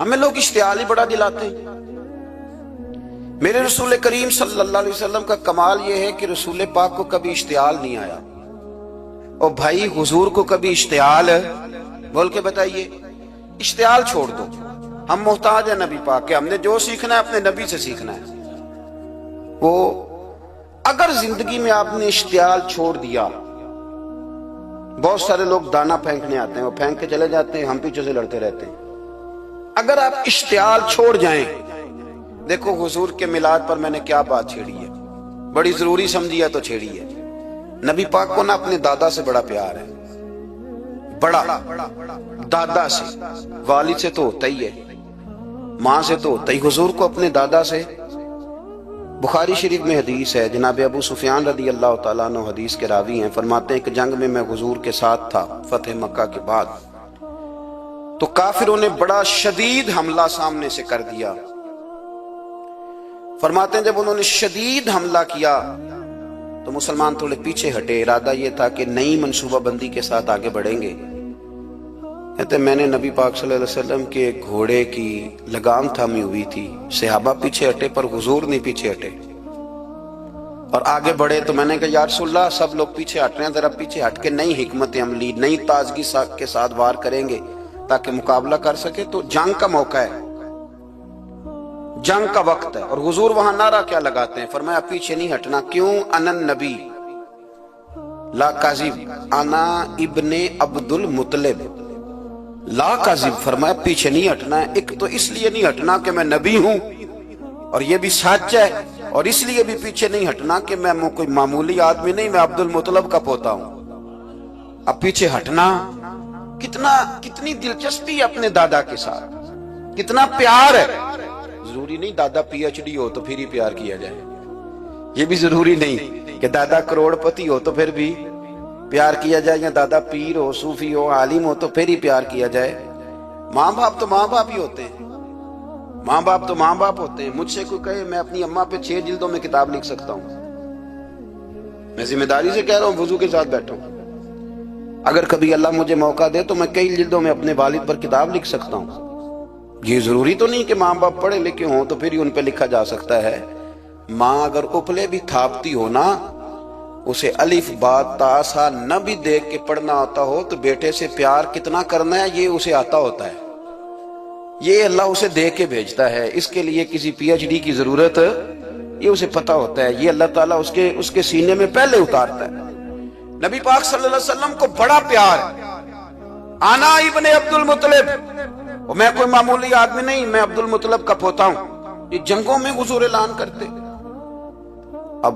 ہمیں لوگ اشتعال ہی بڑا دلاتے ہیں۔ میرے رسول کریم صلی اللہ علیہ وسلم کا کمال یہ ہے کہ رسول پاک کو کبھی اشتعال نہیں آیا، اور بھائی حضور کو کبھی اشتعال بول کے بتائیے، اشتعال چھوڑ دو۔ ہم محتاج ہیں نبی پاک کے، ہم نے جو سیکھنا ہے اپنے نبی سے سیکھنا ہے۔ وہ اگر زندگی میں آپ نے اشتعال چھوڑ دیا، بہت سارے لوگ دانا پھینکنے آتے ہیں، وہ پھینک کے چلے جاتے ہیں، ہم پیچھے سے لڑتے رہتے ہیں۔ اگر آپ اشتعال چھوڑ جائیں، دیکھو حضور کے میلاد پر میں نے کیا بات چھیڑی ہے، بڑی ضروری سمجھی ہے تو چھیڑی ہے۔ نبی پاک کو نا اپنے دادا سے بڑا پیار ہے، بڑا، دادا سے، والد سے تو ہوتا ہی ہے، ماں سے تو ہوتا ہی، حضور کو اپنے دادا سے۔ بخاری شریف میں حدیث ہے، جناب ابو سفیان رضی اللہ تعالیٰ عنہ حدیث کے راوی ہیں، فرماتے ہیں کہ جنگ میں حضور کے ساتھ تھا فتح مکہ کے بعد، تو کافروں نے بڑا شدید حملہ سامنے سے کر دیا۔ فرماتے ہیں جب انہوں نے شدید حملہ کیا تو مسلمان تھوڑے پیچھے ہٹے، ارادہ یہ تھا کہ نئی منصوبہ بندی کے ساتھ آگے بڑھیں گے۔ کہتے میں نے نبی پاک صلی اللہ علیہ وسلم کے گھوڑے کی لگام تھامی ہوئی تھی، صحابہ پیچھے ہٹے پر حضور نہیں پیچھے ہٹے، اور آگے بڑھے تو میں نے کہا یا رسول اللہ سب لوگ پیچھے ہٹ رہے ہیں، ذرا پیچھے ہٹ کے نئی حکمت عملی، نئی تازگی کے ساتھ وار کریں گے تاکہ مقابلہ کر سکے۔ تو جنگ کا موقع ہے، جنگ کا وقت ہے، اور حضور وہاں نعرہ کیا لگاتے ہیں، فرمایا پیچھے نہیں ہٹنا۔ کیوں؟ انا النبی لا کاذب، انا ابن عبد المطلب لا کاذب، فرمایا پیچھے نہیں ہٹنا ہے۔ ایک تو اس لیے نہیں ہٹنا کہ میں نبی ہوں اور یہ بھی سچ ہے، اور اس لیے بھی پیچھے نہیں ہٹنا کہ میں کوئی معمولی آدمی نہیں، میں عبد المطلب کا پوتا ہوں۔ اب پیچھے ہٹنا، کتنی دلچسپی اپنے دادا کے ساتھ، کتنا پیار ہے۔ ضروری نہیں دادا پی ایچ ڈی ہو تو پھر ہی پیار کیا جائے، یہ بھی ضروری نہیں کہ دادا کروڑ پتی ہو تو پھر بھی پیار کیا جائے، یا دادا پیر ہو، صوفی ہو، عالم ہو تو پھر ہی پیار کیا جائے۔ ماں باپ تو ماں باپ ہی ہوتے ہیں، ماں باپ تو ماں باپ ہوتے ہیں۔ مجھ سے کوئی کہے میں اپنی اماں پہ 6 جلدوں میں کتاب لکھ سکتا ہوں، میں ذمہ داری سے کہہ رہا ہوں، وضو کے ساتھ بیٹھا ہوں۔ اگر کبھی اللہ مجھے موقع دے تو میں کئی جلدوں میں اپنے والد پر کتاب لکھ سکتا ہوں۔ یہ ضروری تو نہیں کہ ماں باپ پڑھے لکھے ہوں تو پھر ہی ان پہ لکھا جا سکتا ہے۔ ماں اگر اپلے بھی تھاپتی ہو نا، اسے الف با تا سا نہ بھی دیکھ کے پڑھنا آتا ہو تو بیٹے سے پیار کتنا کرنا ہے یہ اسے آتا ہوتا ہے، یہ اللہ اسے دے کے بھیجتا ہے، اس کے لیے کسی پی ایچ ڈی کی ضرورت یہ اسے پتا ہوتا ہے، یہ اللہ تعالیٰ اس کے سینے میں پہلے اتارتا ہے۔ نبی پاک صلی اللہ علیہ وسلم کو بڑا پیار ہے۔ آنا ابن عبد المطلب، میں کوئی معمولی آدمی نہیں، میں عبد المطلب کا پوتا ہوں۔ یہ جنگوں میں حضور اعلان کرتے۔ اب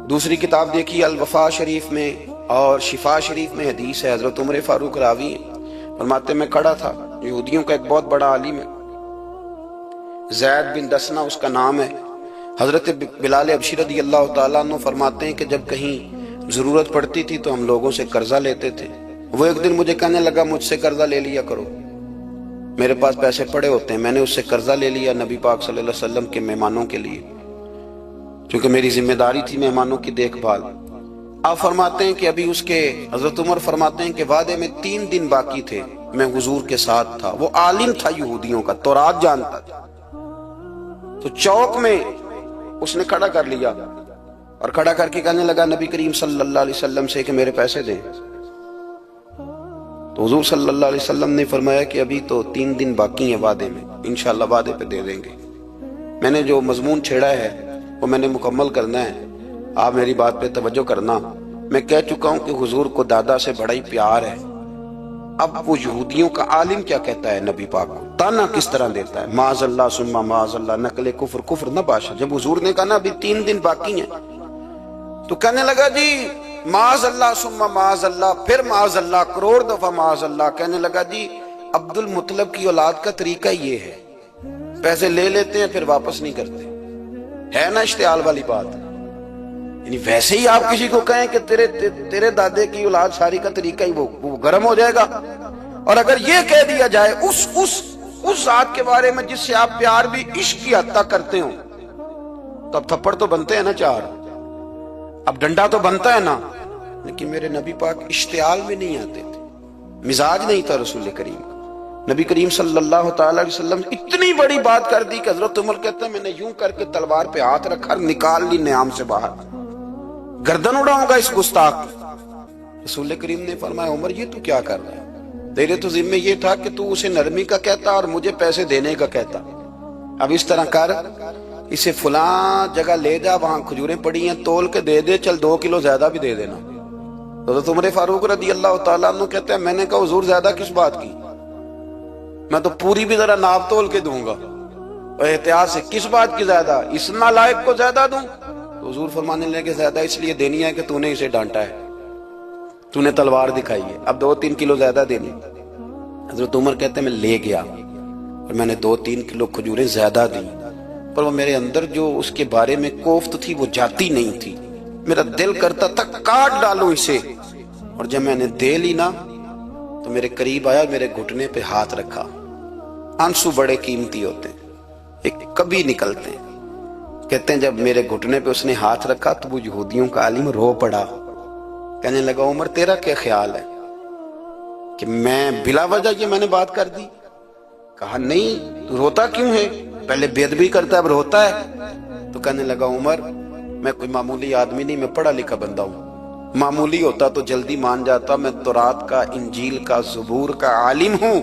دوسری کتاب دیکھی الوفا شریف میں اور شفا شریف میں حدیث ہے، حضرت عمر فاروق راوی ہیں، فرماتے میں کھڑا تھا، یہودیوں کا ایک بہت بڑا عالم ہے، زید بن دسنا اس کا نام ہے، حضرت بلال حبشی رضی اللہ تعالیٰ عنہ فرماتے ہیں کہ جب کہیں ضرورت پڑتی تھی تو ہم لوگوں سے قرضہ لیتے تھے۔ وہ ایک دن مجھے کہنے لگا مجھ سے قرضہ لے لیا کرو، میرے پاس پیسے پڑے ہوتے ہیں۔ میں نے اس سے قرضہ لے لیا نبی پاک صلی اللہ علیہ وسلم کے مہمانوں کے لیے، کیونکہ میری ذمہ داری تھی مہمانوں کی دیکھ بھال۔ آپ فرماتے ہیں کہ ابھی اس کے حضرت عمر فرماتے ہیں کہ وعدے میں 3 دن باقی تھے، میں حضور کے ساتھ تھا، وہ عالم تھا یہودیوں کا، تورات جانتا تھا، تو چوک میں اس نے کھڑا کر لیا اور کھڑا کر کے کہنے لگا نبی کریم صلی اللہ علیہ وسلم سے کہ میرے پیسے دیں۔ تو حضور صلی اللہ علیہ وسلم نے فرمایا کہ ابھی تو 3 دن باقی ہیں وعدے میں، انشاءاللہ وعدے پہ دے دیں گے۔ میں نے جو مضمون چھیڑا ہے وہ میں نے مکمل کرنا ہے، آپ میری بات پہ توجہ کرنا۔ میں کہہ چکا ہوں کہ حضور کو دادا سے بڑا ہی پیار ہے۔ اب وہ یہودیوں کا عالم کیا کہتا ہے نبی پاک کو، تانا کس طرح دیتا ہے، معاذ اللہ ثم معاذ اللہ، نقل کفر نہ باشا۔ جب حضور نے کہا نا ابھی 3 دن باقی ہیں تو کہنے لگا جی معاذ اللہ ثم معاذ اللہ، پھر معاذ اللہ، کروڑ دفعہ معاذ اللہ۔ کہنے لگا جی عبد المطلب کی اولاد کا طریقہ یہ ہے، پیسے لے لیتے ہیں پھر واپس نہیں کرتے، ہے نا اشتعال والی بات۔ یعنی ویسے ہی آپ کسی کو کہیں کہ تیرے دادے کی اولاد ساری کا طریقہ ہی وہ گرم ہو جائے گا، اور اگر یہ کہہ دیا جائے اس ذات کے بارے میں جس سے آپ پیار بھی عشق کی حد تک کرتے ہوں، تو اب تھپڑ تو بنتے ہیں نا 4، اب ڈنڈا تو بنتا ہے نا۔ لیکن میرے نبی پاک اشتعال میں نہیں آتے تھے، مزاج نہیں تھا رسول کریم کا۔ نبی کریم صلی اللہ تعالی علیہ وسلم اتنی بڑی بات کر دی کہ حضرت عمر کہتے ہیں میں نے یوں کر کے تلوار پہ ہاتھ رکھا، نکال لی نیام سے باہر، گردن اڑاؤں گا اس گستاخ کی۔ رسول کریم نے فرمایا عمر یہ تو کیا کر رہا ہے؟ تیرے تو ذمہ یہ تھا کہ تو اسے نرمی کا کہتا اور مجھے پیسے دینے کا کہتا۔ اب اس طرح کر، اسے فلاں جگہ لے جا، وہاں کھجوریں پڑی ہیں، تول کے دے دے، چل 2 کلو زیادہ بھی دے دینا۔ حضرت عمر فاروق رضی اللہ تعالیٰ عنہ کہتے ہیں میں نے کہا حضور زیادہ کس بات کی، میں تو پوری بھی ذرا ناپ تول کے دوں گا، اور احتیاط سے کس بات کی زیادہ، اس نالائق کو زیادہ دوں؟ تو حضور فرمانے لگے زیادہ اس لیے دینی ہے کہ تو نے اسے ڈانٹا ہے، تو نے تلوار دکھائی ہے، اب 2-3 کلو زیادہ دینی۔ حضرت عمر کہتے ہیں میں لے گیا اور میں نے 2-3 کلو کھجوریں زیادہ دی، پر وہ میرے اندر جو اس کے بارے میں کوفت تھی وہ جاتی نہیں تھی، میرا دل کرتا تھا کاٹ ڈالوں اسے، اور جب میں نے دے لی نا تو میرے قریب آیا، میرے گھٹنے پہ ہاتھ رکھا۔ آنسو بڑے قیمتی ہوتے ہیں، ایک کبھی نکلتے ہیں۔ کہتے ہیں جب میرے گھٹنے پہ اس نے ہاتھ رکھا تو وہ یہودیوں کا عالم رو پڑا، کہنے لگا عمر تیرا کیا خیال ہے کہ میں بلا وجہ یہ میں نے بات کر دی؟ کہا نہیں، تو روتا کیوں ہے؟ پہلے بے ادبی کرتا ہے اب روتا ہے؟ تو کہنے لگا عمر میں کوئی معمولی آدمی نہیں، میں پڑھا لکھا بندہ ہوں، معمولی ہوتا تو جلدی مان جاتا، میں تورات کا، انجیل کا، زبور کا عالم ہوں،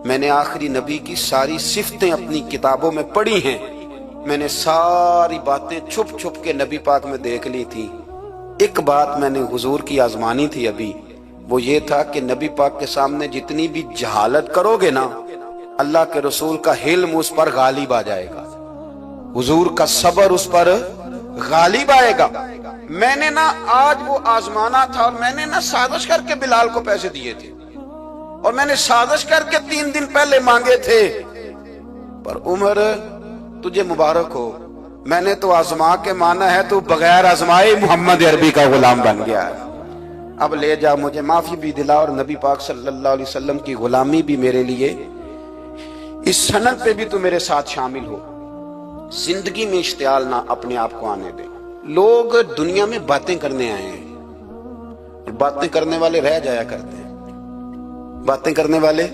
میں نے آخری نبی کی ساری صفتیں اپنی کتابوں میں پڑھی ہیں، میں نے ساری باتیں چھپ چھپ کے نبی پاک میں دیکھ لی تھی، ایک بات میں نے حضور کی آزمانی تھی ابھی، وہ یہ تھا کہ نبی پاک کے سامنے جتنی بھی جہالت کرو گے نا، اللہ کے رسول کا حلم اس پر غالب آ جائے گا، حضور کا صبر اس پر غالب آئے گا۔ میں نے نا آج وہ آزمانا تھا، اور میں نے نا سازش کر کے بلال کو پیسے دیے تھے، اور میں نے سازش کر کے 3 دن پہلے مانگے تھے، پر عمر تجھے مبارک ہو، میں نے تو آزما کے مانا ہے، تو بغیر آزمائے محمد عربی کا غلام بن گیا ہے، اب لے جا، مجھے معافی بھی دلا، اور نبی پاک صلی اللہ علیہ وسلم کی غلامی بھی میرے لیے، اس سند پہ بھی تو میرے ساتھ شامل ہو۔ زندگی میں اشتعال نہ اپنے آپ کو آنے دیں۔ لوگ دنیا میں باتیں کرنے آئے ہیں، اور باتیں کرنے والے رہ جایا کرتے ہیں، باتیں کرنے والے،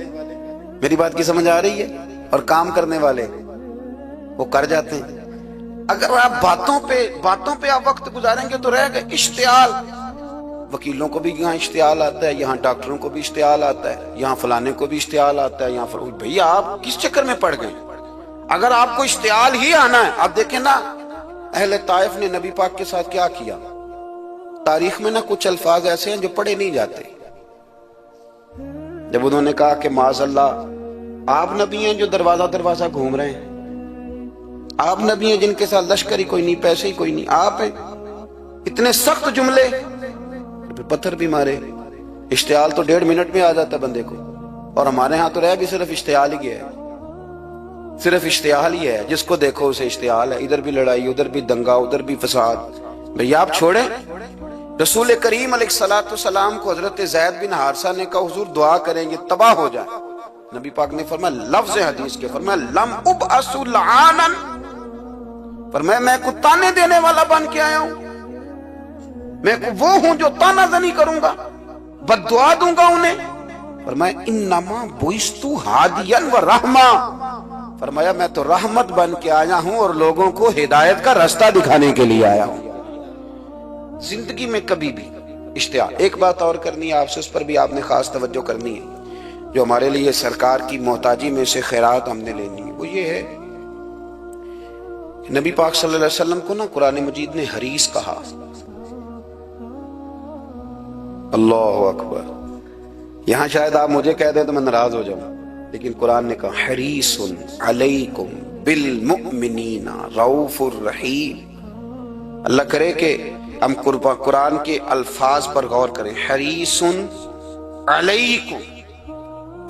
میری بات کی سمجھ آ رہی ہے، اور کام کرنے والے وہ کر جاتے ہیں۔ اگر آپ باتوں پہ آپ وقت گزاریں گے تو رہ گئے۔ اشتعال، وکیلوں کو بھی یہاں اشتعال آتا ہے، یہاں ڈاکٹروں کو بھی اشتعال آتا ہے، یہاں فلانے کو بھی اشتعال آتا ہے، یہاں بھئی آپ کس چکر میں پڑ گئے؟ اگر آپ کو اشتعال ہی آنا ہے، آپ دیکھیں نا اہل طائف نے نبی پاک کے ساتھ کیا کیا، تاریخ میں نا کچھ الفاظ ایسے ہیں جو پڑھے نہیں جاتے۔ جب انہوں نے کہا کہ معاذ اللہ آپ نبی ہیں جو دروازہ دروازہ گھوم رہے ہیں، آپ نبی ہیں جن کے ساتھ لشکر ہی کوئی نہیں، پیسے ہی کوئی نہیں، آپ ہیں، اتنے سخت جملے، پتھر بھی مارے۔ اشتعال تو 1.5 منٹ میں آ جاتا ہے بندے کو، اور ہمارے ہاں تو رہ بھی صرف اشتعال ہی گیا ہے، صرف اشتعال ہی ہے، جس کو دیکھو اسے اشتعال ہے، ادھر بھی لڑائی، ادھر بھی دنگا، ادھر بھی فساد۔ بھئی آپ چھوڑیں۔ رسول کریم علیہ السلام کو حضرت زید بن حارثہ نے کہا حضور دعا کریں گے تباہ ہو جائیں، نبی پاک نے فرمایا لفظ حدیث کے، فرمایا لم ابعث لعانا، فرمایا میں کو تانے دینے والا بن کے آیا ہوں، میں وہ ہوں جو تانا زنی کروں گا، بد دعا دوں گا انہیں۔ فرمایا انما بعثت ہادیا و رحمہ، فرمایا میں تو رحمت بن کے آیا ہوں اور لوگوں کو ہدایت کا راستہ دکھانے کے لیے آیا ہوں۔ زندگی میں کبھی بھی اشتعال۔ ایک بات اور کرنی ہے آپ سے، اس پر بھی آپ نے خاص توجہ کرنی ہے، جو ہمارے لیے سرکار کی محتاجی میں سے خیرات ہم نے لینی ہے، وہ یہ ہے کہ نبی پاک صلی اللہ علیہ وسلم کو نا قرآن مجید نے حریص کہا۔ اللہ اکبر، یہاں شاید آپ مجھے کہہ دیں تو میں ناراض ہو جاؤں، لیکن قرآن نے کہا حریص علیکم بالمؤمنین رؤوف الرحیم۔ اللہ کرے کہ ہم قرآن کے الفاظ پر غور کریں۔ حریص علیکم،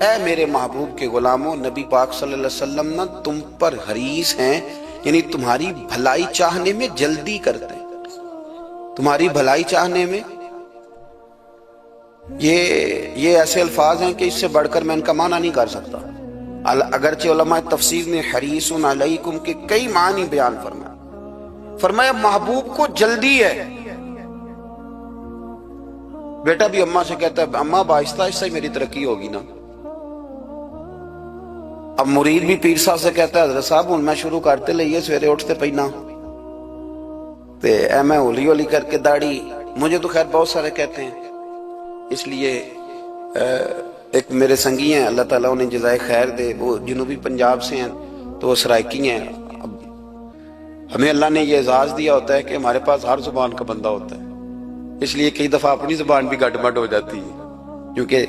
اے میرے محبوب کے غلاموں، نبی پاک صلی اللہ علیہ وسلم نا تم پر حریص ہیں، یعنی تمہاری بھلائی چاہنے میں جلدی کرتے ہیں، تمہاری بھلائی چاہنے میں۔ یہ ایسے الفاظ ہیں کہ اس سے بڑھ کر میں ان کا معنی نہیں کر سکتا، اگرچہ علماء تفسیر نے حریص علیکم کے کئی معنی بیان فرمایا محبوب کو جلدی ہے۔ بیٹا بھی اماں سے کہتا ہے اماں آہستہ آہستہ ہی میری ترقی ہوگی نا، اب مرید بھی پیر صاحب سے کہتا ہے حضرت صاحب ہوں میں شروع کرتے لئیے سویرے اٹھتے پہنا تے اے میں ہولی ہولی کر کے داڑھی، مجھے تو خیر بہت سارے کہتے ہیں، اس لیے ایک میرے سنگی ہیں اللہ تعالیٰ انہیں جزائے خیر دے، وہ جنوبی پنجاب سے ہیں تو وہ سرائکی ہیں۔ اب ہمیں اللہ نے یہ اعزاز دیا ہوتا ہے کہ ہمارے پاس ہر زبان کا بندہ ہوتا ہے، اس لیے کئی دفعہ اپنی زبان بھی گٹ مٹ ہو جاتی ہے کیونکہ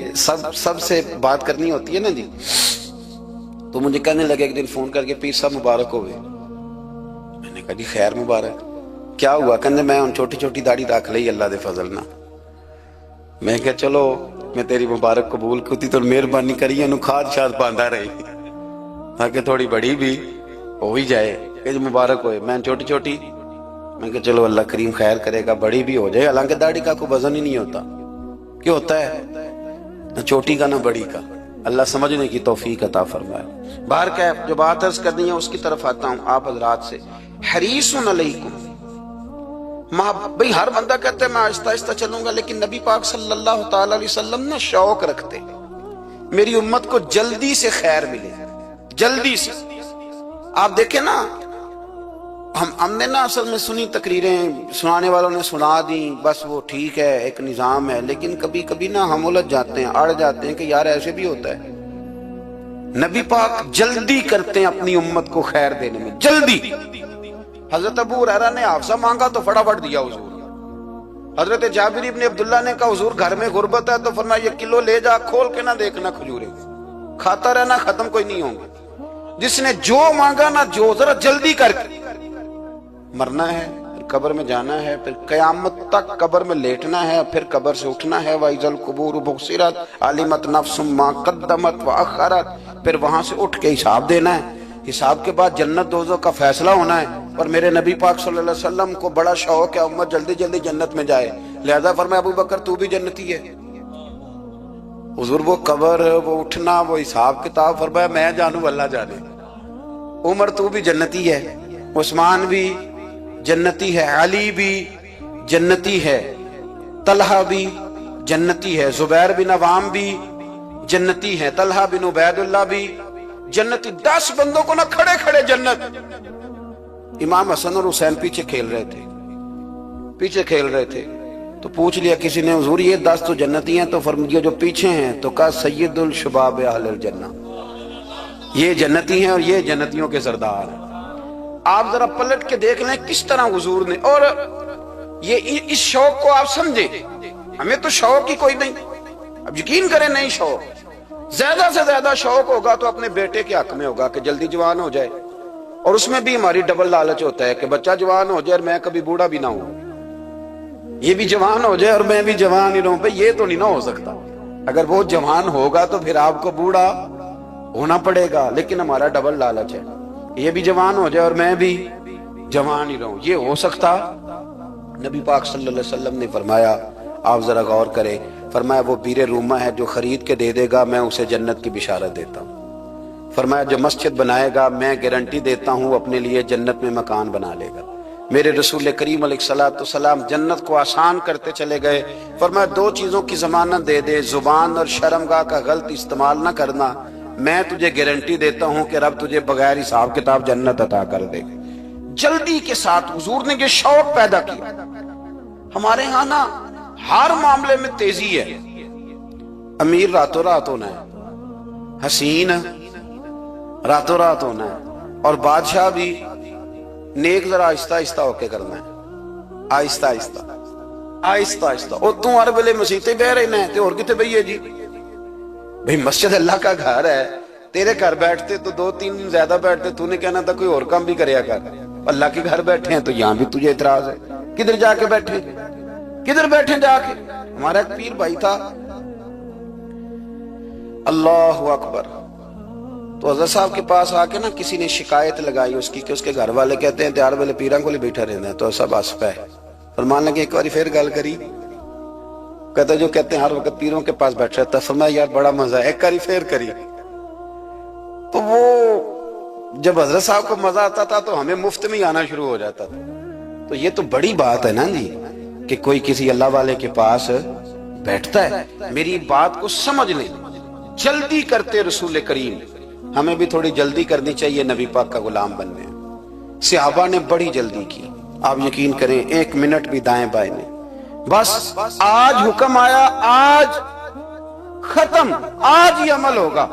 سب سے بات کرنی ہوتی ہے نا جی۔ تو مجھے کہنے لگے ایک دن فون کر کے پیر صاحب مبارک ہوئے، میں نے کہا جی خیر مبارک، کیا ہوا؟ کہنے میں ان چھوٹی چھوٹی داڑھی رکھ لئی اللہ دے فضل نہ۔ میں کہا چلو میں تیری مبارک قبول کتی تو مہربانی کری انہوں کھاد شاد باندھا رہی تاکہ تھوڑی بڑی بھی ہو ہی جائے کہ جو مبارک ہوئے۔ میں چھوٹی چھوٹی، میں کہا چلو اللہ کریم خیر کرے گا بڑی بھی ہو جائے، حالانکہ داڑھی کا کوئی وزن ہی نہیں ہوتا، کیوں ہوتا ہے نہ چھوٹی کا نہ بڑی کا، اللہ سمجھنے کی توفیق عطا فرمائے۔ باہر کا جو بات عرض کرنی ہے اس کی طرف آتا ہوں آپ حضرات سے۔ حریص علیکم، بھئی ہر بندہ کہتا ہے میں آہستہ آہستہ چلوں گا، لیکن نبی پاک صلی اللہ تعالی علیہ وسلم نے شوق رکھتے میری امت کو جلدی سے خیر ملے، جلدی سے۔ آپ دیکھیں نا، ہم نے نا اصل میں سنی تقریریں، سنانے والوں نے سنا دیں، بس وہ ٹھیک ہے ایک نظام ہے، لیکن کبھی کبھی نا ہم الجھ جاتے ہیں، اڑ جاتے ہیں کہ یار ایسے بھی ہوتا ہے۔ نبی پاک جلدی کرتے ہیں اپنی امت کو خیر دینے میں، جلدی۔ حضرت ابو ہریرہ نے حافظہ مانگا تو فٹافٹ دیا حضور۔ حضرت جابر ابن عبداللہ نے کہا حضور گھر میں غربت ہے تو فرمایا یہ کلو لے جا، کھول کے نہ دیکھنا کھجورے، کھاتا رہنا ختم کوئی نہیں ہوں گے۔ جس نے جو مانگا نا، جو ذرا جلدی کر کے، مرنا ہے پھر قبر میں جانا ہے، پھر قیامت تک قبر میں لیٹنا ہے، پھر قبر سے اٹھنا ہے، وَإِذَا الْقُبُورُ بُعْثِرَتْ عَلِمَتْ نَفْسٌ مَا قَدَّمَتْ وَأَخَّرَتْ، پھر وہاں سے اٹھ کے حساب دینا ہے، حساب کے بعد جنت دوزخ کا فیصلہ ہونا ہے۔ اور میرے نبی پاک صلی اللہ علیہ وسلم کو بڑا شوق ہے امت جلدی جلدی جنت میں جائے، لہذا فرمایا ابو بکر تو بھی جنتی ہے۔ حضور وہ قبر، وہ اٹھنا، وہ حساب کتاب، فرمایا میں جانوں اللہ جانے۔ عمر تو بھی جنتی ہے، عثمان بھی جنتی ہے، علی بھی جنتی ہے، طلحہ بھی جنتی ہے، زبیر بن عوام بھی جنتی ہے، طلحہ بن عبید اللہ بھی جنتی۔ 10 بندوں کو نہ کھڑے کھڑے جنت۔ امام حسن اور حسین پیچھے کھیل رہے تھے تو پوچھ لیا کسی نے حضور یہ 10 تو جنتی ہیں، تو فرمایا جو پیچھے ہیں، تو کہا سید الشباب اہل الجنہ، یہ جنتی ہیں اور یہ جنتیوں کے سردار ہیں۔ آپ ذرا پلٹ کے دیکھ لیں کس طرح حضور نے، اور یہ اس شوق کو آپ سمجھیں، ہمیں تو شوق ہی کوئی نہیں، اب یقین کریں نہیں شوق، زیادہ سے زیادہ شوق ہوگا تو اپنے بیٹے کے حق میں ہوگا کہ جلدی جوان ہو جائے، اور اس میں بھی ہماری ڈبل لالچ ہوتا ہے کہ بچہ جوان ہو جائے اور میں کبھی بوڑھا بھی نہ ہوں، یہ بھی جوان ہو جائے اور میں بھی جوان ہی رہوں، بھئی یہ تو نہیں نہ ہو سکتا۔ اگر وہ جوان ہوگا تو پھر آپ کو بوڑھا ہونا پڑے گا، لیکن ہمارا ڈبل لالچ ہے، یہ بھی جوان ہو جائے اور میں بھی جوان ہی رہوں، یہ ہو سکتا؟ نبی پاک صلی اللہ علیہ وسلم نے فرمایا، آپ ذرا غور کریں، فرمایا وہ بیر رومہ ہے جو خرید کے دے دے گا میں اسے جنت کی بشارت دیتا ہوں۔ فرمایا جو مسجد بنائے گا میں گارنٹی دیتا ہوں اپنے لیے جنت میں مکان بنا لے گا۔ میرے رسول کریم علیہ السلام جنت کو آسان کرتے چلے گئے، فرمایا 2 چیزوں کی ضمانت دے دے، زبان اور شرمگاہ کا غلط استعمال نہ کرنا، میں تجھے گارنٹی دیتا ہوں کہ رب تجھے بغیر حساب کتاب جنت عطا کر دے۔ جلدی کے ساتھ حضور نے یہ شوق پیدا کیا۔ ہمارے ہاں نا ہر معاملے میں تیزی ہے، امیر راتوں رات ہونا ہے، حسین راتوں رات ہونا ہے، اور بادشاہ بھی نیک ذرا آہستہ آہستہ ہو کے کرنا ہے، آہستہ آہستہ آہستہ آہستہ۔ اور تو ہر ویلے مسیطے بہ رہنا ہے تے اور کتے بھئی ہے جی، بھئی مسجد اللہ کا گھر ہے، تیرے گھر بیٹھتے تو 2-3 دن زیادہ بیٹھتے، تو نے کہنا تھا کوئی اور کام بھی کریا کر، اللہ کے گھر بیٹھے ہیں تو یہاں بھی تجھے اعتراض ہے، کدھر جا کے بیٹھے، کدھر بیٹھے جا کے۔ ہمارا ایک پیر بھائی تھا، اللہ اکبر، تو حضرت صاحب کے پاس آ کے نا کسی نے شکایت لگائی اس کی کہ اس کے گھر والے کہتے ہیں تیار والے پیران کو لے بیٹھا رہنا ہے، تو سب ہنس پے، فرمان لگے ایک باری پھر گل کری، کہتا جو کہتے ہیں ہر وقت پیروں کے پاس بیٹھ رہتا ہے، فرمایا یار بڑا مزہ ہے، ایک باری پھر کری۔ تو وہ جب حضرت صاحب کو مزہ آتا تھا تو ہمیں مفت میں آنا شروع ہو جاتا تھا، تو یہ تو بڑی بات ہے نا جی کہ کوئی کسی اللہ والے کے پاس بیٹھتا ہے۔ میری بات کو سمجھ لیں، جلدی کرتے رسول کریم ہمیں بھی تھوڑی جلدی کرنی چاہیے نبی پاک کا غلام بننے میں۔ صحابہ نے بڑی جلدی کی، آپ یقین کریں 1 منٹ بھی دائیں بائیں نہیں، بس آج حکم آیا، آج ختم، آج ہی عمل ہوگا،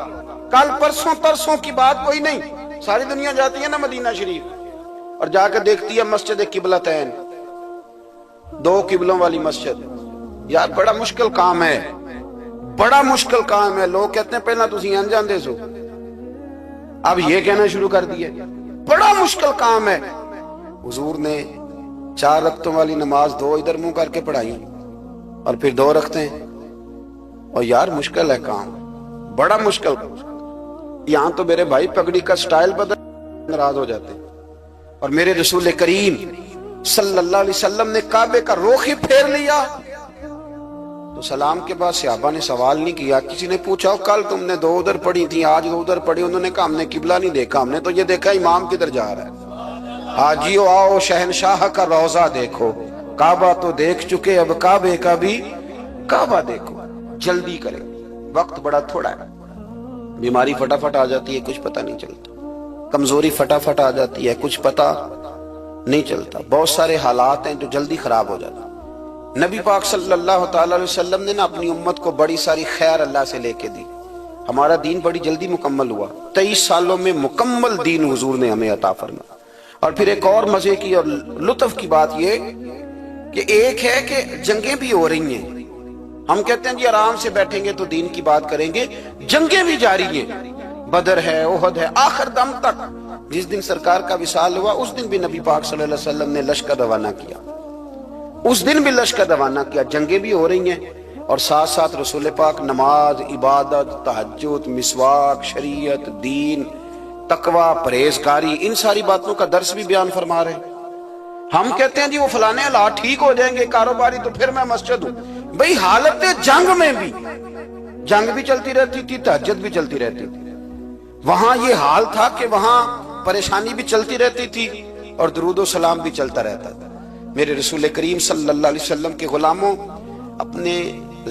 کل پرسوں ترسوں کی بات کوئی نہیں۔ ساری دنیا جاتی ہے نا مدینہ شریف اور جا کے دیکھتی ہے مسجد قبلتین، 2 قبلوں والی مسجد۔ یار بڑا مشکل کام ہے، بڑا مشکل کام ہے۔ لوگ کہتے ہیں پہلا تسی انجاندے سو، اب یہ کہنا شروع کر دیا بڑا مشکل کام ہے۔ حضور نے 4 رکعتوں والی نماز 2 ادھر منہ کر کے پڑھائی اور پھر 2 رکھتے ہیں، اور یار مشکل ہے کام، بڑا مشکل۔ یہاں تو میرے بھائی پگڑی کا سٹائل بدل ناراض ہو جاتے ہیں، اور میرے رسول کریم صلی اللہ علیہ وسلم نے کعبے کا رخ ہی پھیر لیا تو سلام کے بعد صحابہ نے سوال نہیں کیا۔ کسی نے پوچھا کل تم نے 2 ادھر پڑھی تھی، آج 2 ادھر پڑھی، انہوں نے کہا ہم نے قبلہ نہیں دیکھا، ہم نے تو یہ دیکھا امام کدھر جا رہا ہے۔ حاجیو آؤ شہنشاہ کا روضہ دیکھو، کعبہ تو دیکھ چکے، اب کعبے کا بھی کعبہ دیکھو۔ جلدی کریں، وقت بڑا تھوڑا ہے، بیماری فٹافٹ آ جاتی ہے، کچھ پتہ نہیں چلتا، کمزوری فٹافٹ آ جاتی ہے، کچھ پتہ نہیں چلتا، بہت سارے حالات ہیں جو جلدی خراب ہو جاتے ہیں۔ نبی پاک صلی اللہ تعالی علیہ وسلم نے نا اپنی امت کو بڑی ساری خیر اللہ سے لے کے دی، ہمارا دین بڑی جلدی مکمل ہوا، 23 سالوں میں مکمل دین حضور نے ہمیں عطا فرمایا۔ اور پھر ایک اور مزے کی اور لطف کی بات یہ کہ ایک ہے کہ جنگیں بھی ہو رہی ہیں، ہم کہتے ہیں جی آرام سے بیٹھیں گے تو دین کی بات کریں گے، جنگیں بھی جاری ہیں، بدر ہے، احد ہے، آخر دم تک۔ جس دن سرکار کا وصال ہوا اس دن بھی نبی پاک صلی اللہ علیہ وسلم نے لشکر روانہ کیا، اس دن بھی لشکر روانہ کیا، جنگیں بھی ہو رہی ہیں، اور ساتھ ساتھ رسول پاک نماز، عبادت، تہجد، مسواک، شریعت، دین، تقوی، پرہیزگاری، ان ساری باتوں کا درس بھی بیان فرما رہے ہیں۔ ہم کہتے ہیں جی وہ فلانے حالات ٹھیک ہو جائیں گے کاروباری تو پھر میں مسجد ہوں۔ بھئی حالت جنگ میں بھی جنگ بھی چلتی رہتی تھی، تہجد بھی چلتی رہتی تھی، وہاں یہ حال تھا کہ وہاں پریشانی بھی چلتی رہتی تھی اور درود و سلام بھی چلتا رہتا تھا۔ میرے رسول کریم صلی اللہ علیہ وسلم کے غلاموں، اپنے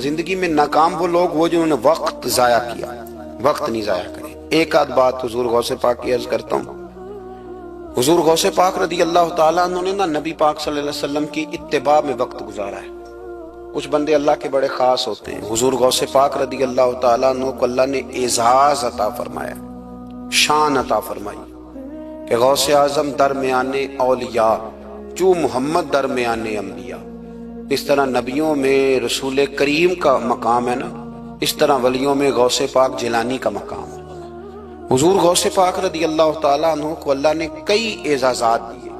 زندگی میں ناکام وہ لوگ وہ جنہوں نے وقت ضائع کیا، وقت نہیں ضائع کرے۔ ایک آدھ بات حضور غوث پاک کی عرض کرتا ہوں۔ حضور غوث پاک رضی اللہ تعالیٰ عنہ نے نا نبی پاک صلی اللہ علیہ وسلم کی اتباع میں وقت گزارا ہے۔ کچھ بندے اللہ کے بڑے خاص ہوتے ہیں، حضور غوث پاک رضی اللہ تعالیٰ عنہ کو اللہ نے اعزاز عطا فرمایا، شان عطا فرمائی کہ غوث اعظم درمیان اولیاء جو محمد درمیان انبیاء۔ اس طرح نبیوں میں رسول کریم کا مقام ہے نا، اس طرح ولیوں میں غوث پاک جیلانی کا مقام ہے۔ حضور غوث پاک رضی اللہ تعالیٰ عنہ کو اللہ نے کئی اعزازات دیے،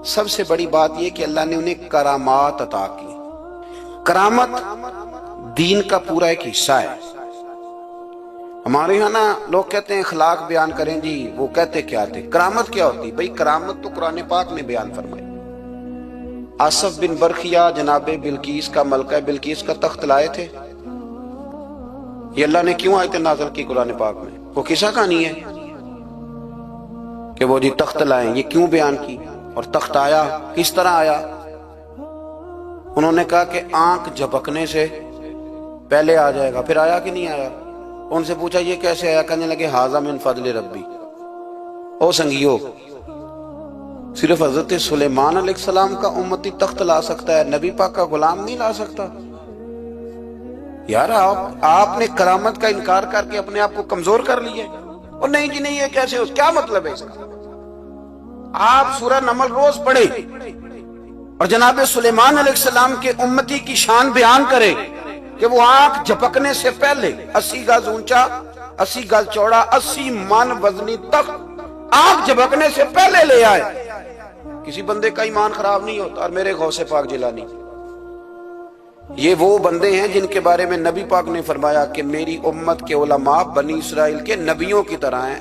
سب سے بڑی بات یہ کہ اللہ نے انہیں کرامات عطا کی۔ کرامت دین کا پورا ایک حصہ ہے۔ ہمارے ہاں نا لوگ کہتے ہیں اخلاق بیان کریں جی، وہ کہتے کیا تھے؟ کرامت کیا ہوتی؟ بھئی کرامت تو قرآن پاک نے بیان فرمائی۔ آصف بن برخیہ جناب بلقیس کا، ملکہ بلقیس کا تخت لائے تھے، یہ اللہ نے کیوں آیت نازل کی قرآن پاک میں؟ وہ قصہ کہانی ہے کہ وہ جی تخت لائیں، یہ کیوں بیان کی؟ اور تخت آیا کس طرح آیا؟ انہوں نے کہا کہ آنکھ جھپکنے سے پہلے آ جائے گا، پھر آیا کہ نہیں آیا؟ ان سے پوچھا یہ کیسے آیا؟ کہنے لگے ھذا من فضل ربی۔ او سنگیو، صرف حضرت سلیمان علیہ السلام کا امتی تخت لا سکتا ہے، نبی پاک کا غلام نہیں لا سکتا؟ یار آپ نے کرامت کا انکار کر کے اپنے آپ کو کمزور کر لیا۔ اور نہیں جی نہیں، یہ کیسے ہو؟ کیا مطلب ہے اس کا؟ آپ سورہ نمل روز پڑھیں اور جناب سلیمان علیہ السلام کے امتی کی شان بیان کریں کہ وہ آنکھ جھپکنے سے پہلے 80 گز اونچا، 80 گز چوڑا، 80 من وزنی تخت آنکھ جھپکنے سے پہلے لے آئے۔ کسی بندے کا ایمان خراب نہیں ہوتا۔ اور میرے غوث پاک جیلانی، یہ وہ بندے ہیں جن کے بارے میں نبی پاک نے فرمایا کہ میری امت کے علماء بنی اسرائیل کے نبیوں کی طرح ہیں،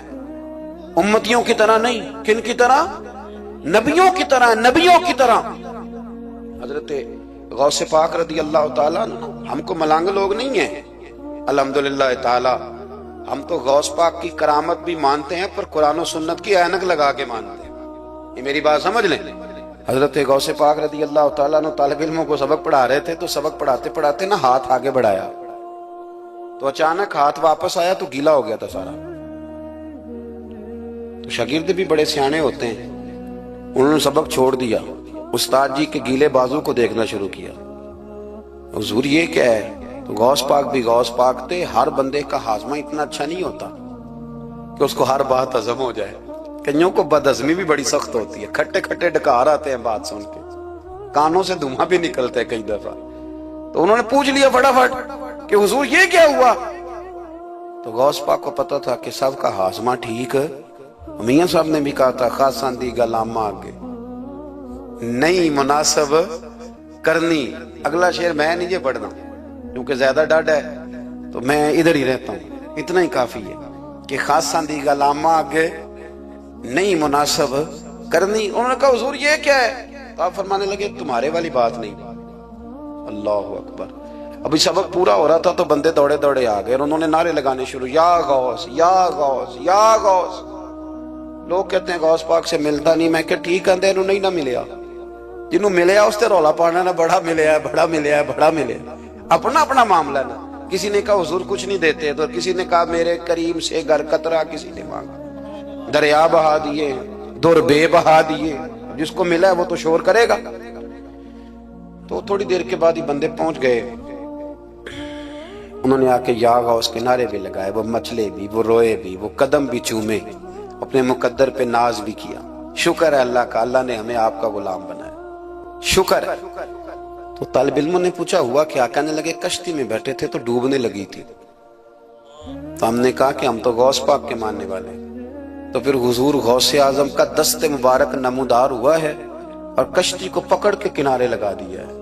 امتیوں کی طرح نہیں۔ کن کی طرح؟ نبیوں کی طرح، نبیوں کی طرح۔ حضرت غوث پاک رضی اللہ تعالیٰ عنہ ہم کو ملانگ لوگ نہیں ہیں، الحمدللہ تعالی ہم تو غوث پاک کی کرامت بھی مانتے ہیں، پر قرآن و سنت کی اینک لگا کے مانتے ہیں۔ یہ میری بات سمجھ لیں۔ حضرت غوث پاک رضی اللہ تعالیٰ عنہ طالب علموں کو سبق پڑھا رہے تھے، تو سبق پڑھاتے پڑھاتے نا ہاتھ آگے بڑھایا تو اچانک ہاتھ واپس آیا تو گیلا ہو گیا تھا سارا۔ تو شاگرد بھی بڑے سیانے ہوتے ہیں، انہوں نے سبق چھوڑ دیا، استاد جی کے گیلے بازو کو دیکھنا شروع کیا، حضور یہ کیا ہے؟ تو غوث پاک بھی غوث پاک تھے، ہر بندے کا ہاضمہ اتنا اچھا نہیں ہوتا کہ اس کو ہر بات ہضم ہو جائے، کئیوں کو بد ہضمی بھی بڑی سخت ہوتی ہے، کھٹے کھٹے ڈکار آتے ہیں بات سن کے، کانوں سے دھواں بھی نکلتے کئی دفعہ۔ تو انہوں نے پوچھ لیا فٹافٹ کہ حضور یہ کیا ہوا؟ تو غوث پاک کو پتا تھا کہ سب کا ہاضمہ ٹھیک ہے، میاں صاحب نے بھی کہا تھا خاصاں دی گل آما آگے نہیں مناسب کرنی۔ اگلا شعر میں نہیں یہ پڑھنا کیونکہ زیادہ ڈاڈ ہے تو میں ادھر ہی رہتا ہوں، اتنا ہی کافی ہے کہ خاصاں دی گل آما آگے نہیں مناسب کرنی۔ انہوں نے کہا حضور یہ کیا ہے؟ تو آپ فرمانے لگے تمہارے والی بات نہیں۔ اللہ اکبر۔ ابھی سبق پورا ہو رہا تھا تو بندے دوڑے دوڑے آ گئے اور انہوں نے نعرے لگانے شروع، یا غوث یا غوث یا غوث۔ لوگ کہتے ہیں غوث پاک سے ملتا نہیں، میں کہ ٹھیک آندے انہوں نہیں نہ ملیا، جنہوں ملیا اس تے رولا پانا نہ بڑا ملیا ہے بڑا ملیا ہے بڑا ملیا، اپنا اپنا معاملہ نا۔ کسی نے کہا حضور کچھ نہیں دیتے، تو کسی نے کہا میرے کریم سے گر قطرہ کسی نے مانگا، دریا بہا دیے در بے بہا دیے، جس کو ملا ہے وہ تو شور کرے گا۔ تو تھوڑی دیر کے بعد ہی بندے پہنچ گئے، انہوں نے آ کے یا غوث کے نعرے بھی لگائے، وہ مچلے بھی، وہ روئے بھی، وہ قدم بھی چومے، اپنے مقدر پہ ناز بھی کیا۔ شکر ہے اللہ کا، اللہ نے ہمیں آپ کا غلام بنایا، شکر ہے۔ تو طالب علموں نے پوچھا ہوا کیا؟ کہنے لگے کشتی میں بیٹھے تھے تو ڈوبنے لگی تھی، تو ہم نے کہا کہ ہم تو غوث پاک کے ماننے والے، تو پھر حضور غوث اعظم کا دست مبارک نمودار ہوا ہے اور کشتی کو پکڑ کے کنارے لگا دیا ہے،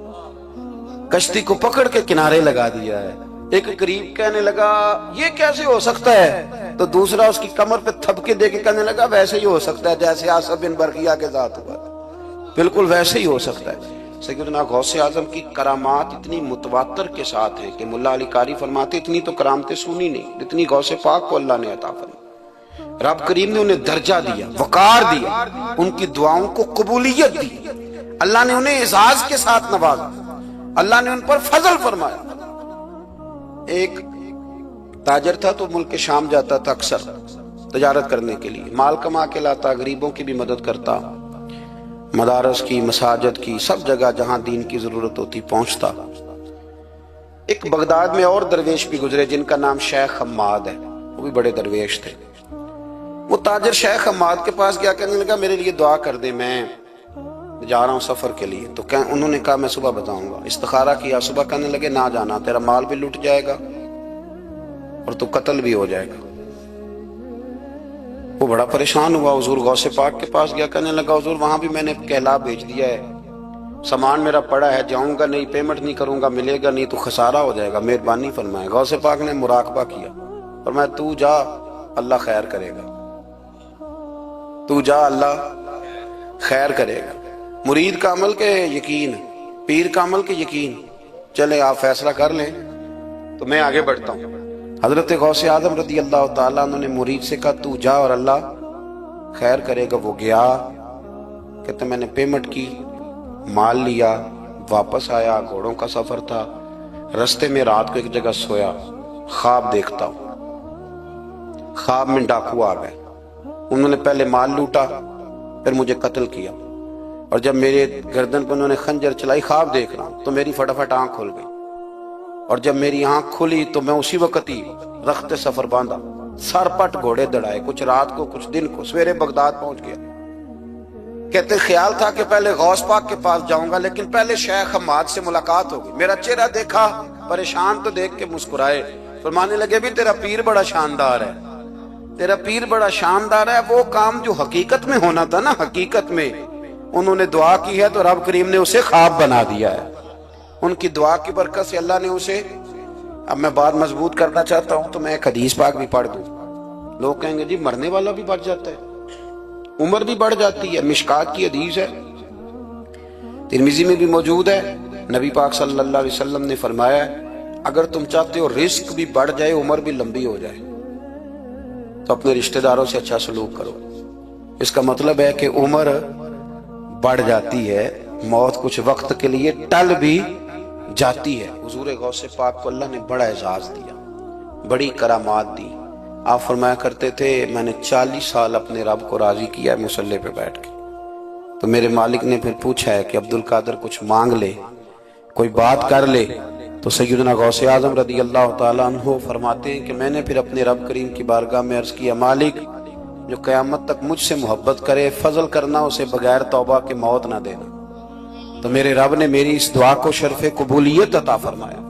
کشتی کو پکڑ کے کنارے لگا دیا ہے۔ ایک قریب کہنے لگا یہ کیسے ہو سکتا ہے؟ تو دوسرا اس کی کمر پہ تھپکے دے کے کہنے لگا ویسے ہی ہو سکتا ہے جیسے آصف بن برقیہ کے ساتھ ہوا تھا، بالکل ویسے ہی ہو سکتا ہے۔ سیدنا غوث اعظم کی کرامات اتنی متواتر کے ساتھ ہیں کہ ملا علی قاری فرماتے اتنی تو کرامتیں سنی نہیں جتنی غوث پاک کو اللہ نے عطا فرمائی۔ رب کریم نے انہیں درجہ دیا، وقار دیا، ان کی دعاؤں کو قبولیت دی، اللہ نے انہیں اعزاز کے ساتھ نوازا، اللہ نے ان پر فضل فرمایا۔ ایک تاجر تھا تو ملک شام جاتا تھا اکثر تجارت کرنے کے لیے، مال کما کے لاتا، غریبوں کی بھی مدد کرتا، مدارس کی، مساجد کی، سب جگہ جہاں دین کی ضرورت ہوتی پہنچتا۔ ایک بغداد میں اور درویش بھی گزرے جن کا نام شیخ حماد ہے، وہ بھی بڑے درویش تھے۔ وہ تاجر شیخ حماد کے پاس گیا، کہنے لگا میرے لیے دعا کر دے، میں جا رہا ہوں سفر کے لیے۔ تو انہوں نے کہا میں صبح بتاؤں گا۔ استخارہ کیا، صبح کہنے لگے نہ جانا، تیرا مال بھی لٹ جائے گا اور تو قتل بھی ہو جائے گا۔ وہ بڑا پریشان ہوا، حضور غوث پاک کے پاس گیا، کہنے لگا حضور وہاں بھی میں نے کہلا بھیج دیا ہے، سامان میرا پڑا ہے، جاؤں گا نہیں، پیمنٹ نہیں کروں گا، ملے گا نہیں تو خسارہ ہو جائے گا، مہربانی فرمائے۔ غوث پاک نے مراقبہ کیا، فرمایا تو جا اللہ خیر کرے گا، تو جا اللہ خیر کرے گا۔ مرید کا عمل کے یقین، پیر کا عمل کے یقین، چلے آپ فیصلہ کر لیں تو میں آگے بڑھتا ہوں۔ حضرت غوث اعظم رضی اللہ تعالیٰ عنہ نے مرید سے کہا تو جا اور اللہ خیر کرے گا۔ وہ گیا، کہتے میں نے پیمنٹ کی، مال لیا، واپس آیا، گھوڑوں کا سفر تھا، رستے میں رات کو ایک جگہ سویا، خواب دیکھتا ہوں، خواب میں ڈاکو آ گئے، انہوں نے پہلے مال لوٹا پھر مجھے قتل کیا، اور جب میرے گردن پر انہوں نے خنجر چلائی، خواب دیکھ رہا ہوں تو میری فٹافٹ آنکھ کھل گئی، اور جب میری آنکھ کھلی تو میں اسی وقت ہی رخت سفر باندھا، سر پٹ گھوڑے دڑائے، کچھ رات کو کچھ دن کو، سویرے بغداد پہنچ گیا۔ کہتے خیال تھا کہ پہلے غوث پاک کے پاس جاؤں گا، لیکن پہلے شیخ حماد سے ملاقات ہوگی۔ میرا چہرہ دیکھا، پریشان تو دیکھ کے مسکرائے، فرمانے لگے بھی تیرا پیر بڑا شاندار ہے، تیرا پیر بڑا شاندار ہے۔ وہ کام جو حقیقت میں ہونا تھا نا، حقیقت میں انہوں نے دعا کی ہے تو رب کریم نے اسے خواب بنا دیا ہے۔ ان کی دعا کی برکت سے اللہ نے اسے، اب میں بات مضبوط کرنا چاہتا ہوں تو میں ایک حدیث پاک بھی پڑھ دوں۔ لوگ کہیں گے جی مرنے والا بھی بڑھ جاتا ہے، عمر بھی بڑھ جاتی ہے۔ مشکات کی حدیث ہے، ترمذی میں بھی موجود ہے، نبی پاک صلی اللہ علیہ وسلم نے فرمایا ہے اگر تم چاہتے ہو رزق بھی بڑھ جائے، عمر بھی لمبی ہو جائے، تو اپنے رشتہ داروں سے اچھا سلوک کرو۔ اس کا مطلب ہے کہ عمر بڑھ جاتی ہے، موت کچھ وقت کے لیے ٹل بھی جاتی ہے۔ حضور غوث پاک کو اللہ نے بڑا اعزاز دیا، بڑی کرامات دی، آپ فرمایا کرتے تھے میں نے 40 سال اپنے رب کو راضی کیا ہے مصلی پہ بیٹھ کے. تو میرے مالک نے پھر پوچھا ہے کہ عبد القادر کچھ مانگ لے، کوئی بات کر لے. تو سیدنا غوث اعظم رضی اللہ تعالیٰ عنہ فرماتے ہیں کہ میں نے پھر اپنے رب کریم کی بارگاہ میں عرض کیا، مالک جو قیامت تک مجھ سے محبت کرے فضل کرنا اسے بغیر توبہ کے موت نہ دینا. تو میرے رب نے میری اس دعا کو شرف قبولیت عطا فرمایا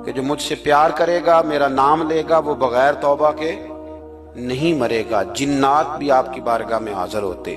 کہ جو مجھ سے پیار کرے گا، میرا نام لے گا، وہ بغیر توبہ کے نہیں مرے گا. جنات بھی آپ کی بارگاہ میں حاضر ہوتے